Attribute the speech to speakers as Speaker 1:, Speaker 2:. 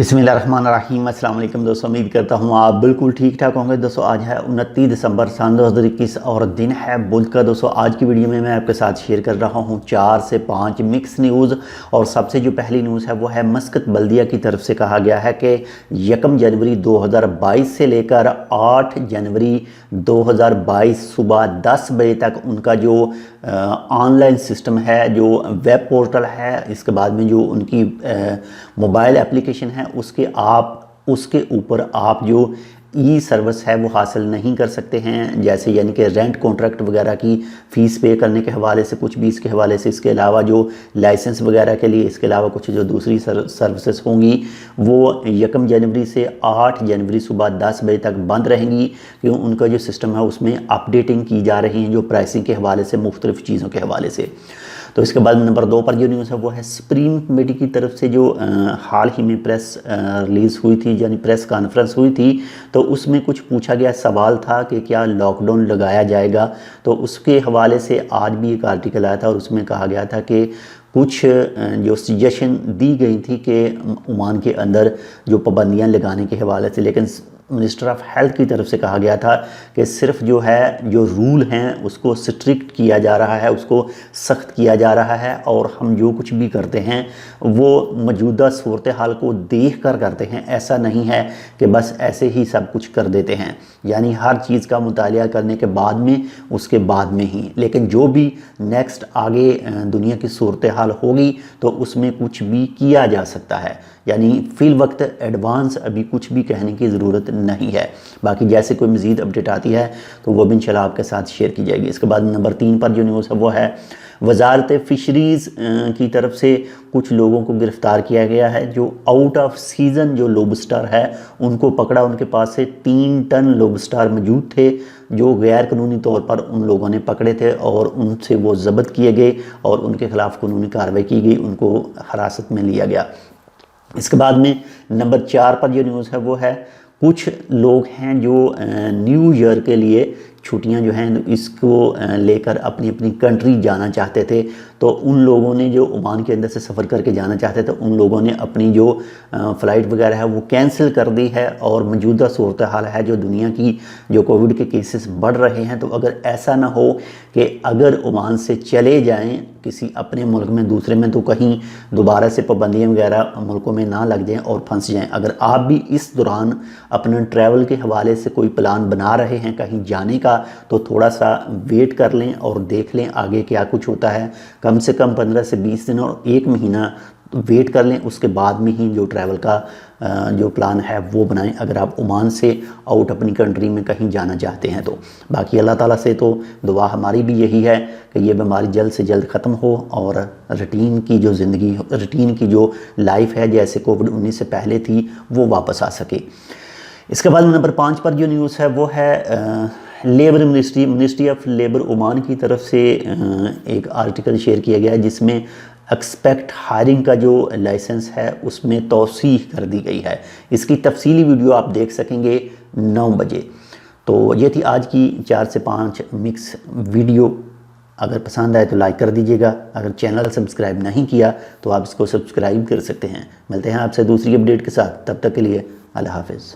Speaker 1: बिस्मिल्लाहिर्रहमानिर्रहीम। अस्सलाम वालेकुम दोस्तों, उम्मीद करता हूँ आप बिल्कुल ठीक ठाक होंगे। दोस्तों आज है 29 दिसंबर सन 2021 और दिन है बुध का। दोस्तों आज की वीडियो में मैं आपके साथ शेयर कर रहा हूँ 4 से 5 मिक्स न्यूज़। और सबसे जो पहली न्यूज़ है वो है मस्कत बल्दिया की तरफ से कहा गया है कि 1 जनवरी 2022 से लेकर 8 जनवरी 2022 सुबह 10 बजे तक उनका जो ऑनलाइन सिस्टम है, जो वेब पोर्टल है, इसके बाद में जो उनकी मोबाइल एप्लीकेशन है उसके ऊपर आप जो ई सर्विस है वो हासिल नहीं कर सकते हैं। जैसे यानी कि रेंट कॉन्ट्रैक्ट वगैरह की फ़ीस पे करने के हवाले से कुछ भी इसके हवाले से, इसके अलावा जो लाइसेंस वगैरह के लिए, इसके अलावा कुछ जो दूसरी सर्विसेज होंगी वो 1 जनवरी से 8 जनवरी सुबह 10 बजे तक बंद रहेंगी, क्योंकि उनका जो सिस्टम है उसमें अपडेटिंग की जा रही है, जो प्राइसिंग के हवाले से, मुख्तलिफ़ चीज़ों के हवाले से। तो इसके बाद नंबर 2 पर जो न्यूज़ है वो है सुप्रीम कमेटी की तरफ से जो हाल ही में प्रेस रिलीज़ हुई थी, यानी प्रेस कॉन्फ्रेंस हुई थी, तो उसमें कुछ पूछा गया सवाल था कि क्या लॉकडाउन लगाया जाएगा। तो उसके हवाले से आज भी एक आर्टिकल आया था और उसमें कहा गया था कि कुछ जो सजेशन दी गई थी कि ओमान के अंदर जो पाबंदियां लगाने के हवाले से, लेकिन मिनिस्टर ऑफ हेल्थ की तरफ से कहा गया था कि सिर्फ जो है जो रूल हैं उसको स्ट्रिक्ट किया जा रहा है, उसको सख्त किया जा रहा है, और हम जो कुछ भी करते हैं वो मौजूदा सूरत हाल को देख कर करते हैं। ऐसा नहीं है कि बस ऐसे ही सब कुछ कर देते हैं, यानी हर चीज़ का मुतालिया करने के बाद में, उसके बाद में ही, लेकिन जो भी नेक्स्ट आगे दुनिया की सूरत हाल होगी तो उसमें कुछ भी किया जा सकता है, यानी फ़िल वक्त एडवांस अभी कुछ भी कहने की ज़रूरत नहीं है। बाकी जैसे कोई मज़ीद अपडेट आती है तो वो भी इंशाल्लाह आपके साथ शेयर की जाएगी। इसके बाद नंबर 3 पर जो न्यूज़ है वो है वजारत फ़िशरीज़ की तरफ से कुछ लोगों को गिरफ़्तार किया गया है जो आउट ऑफ सीज़न जो लोबस्टर है उनको पकड़ा। उनके पास से 3 टन लोबस्टर मौजूद थे जो गैर कानूनी तौर पर उन लोगों ने पकड़े थे और उनसे वो ज़ब्त किए गए और उनके ख़िलाफ़ कानूनी कार्रवाई की गई, उनको हिरासत में लिया गया। इसके बाद में नंबर 4 पर जो न्यूज़ है वो है कुछ लोग हैं जो न्यू ईयर के लिए छुट्टियां जो हैं इसको लेकर अपनी अपनी कंट्री जाना चाहते थे। तो उन लोगों ने जो ओमान के अंदर से सफ़र करके जाना चाहते थे उन लोगों ने अपनी जो फ़्लाइट वगैरह है वो कैंसिल कर दी है। और मौजूदा सूरत हाल है जो दुनिया की, जो कोविड के केसेस बढ़ रहे हैं, तो अगर ऐसा ना हो कि अगर ओमान से चले जाएं किसी अपने मुल्क में दूसरे में, तो कहीं दोबारा से पाबंदियाँ वगैरह मुल्कों में ना लग जाएं और फंस जाएं। अगर आप भी इस दौरान अपने ट्रैवल के हवाले से कोई प्लान बना रहे हैं कहीं जाने का, तो थोड़ा सा वेट कर लें और देख लें आगे क्या कुछ होता है। कम से कम 15 से 20 दिन और 1 महीना वेट कर लें, उसके बाद में ही जो ट्रैवल का जो प्लान है वो बनाएं, अगर आप ओमान से आउट अपनी कंट्री में कहीं जाना चाहते हैं तो। बाकी अल्लाह ताला से तो दुआ हमारी भी यही है कि ये बीमारी जल्द से जल्द ख़त्म हो और रूटीन की जो ज़िंदगी, रूटीन की जो लाइफ है जैसे कोविड-19 से पहले थी वो वापस आ सके। इसके बाद नंबर 5 पर जो न्यूज़ है वो है labour ministry of labour Oman की तरफ से एक आर्टिकल शेयर किया गया है जिसमें एक्सपेक्ट हायरिंग का जो लाइसेंस है उसमें तौसीह कर दी गई है। इसकी तफसीली वीडियो आप देख सकेंगे 9 बजे। तो ये थी आज की 4 से 5 मिक्स वीडियो। अगर पसंद आए तो लाइक कर दीजिएगा। अगर चैनल सब्सक्राइब नहीं किया तो आप इसको सब्सक्राइब कर सकते हैं। मिलते हैं आपसे दूसरी अपडेट के साथ, तब तक के लिए अल्लाह हाफ़िज़।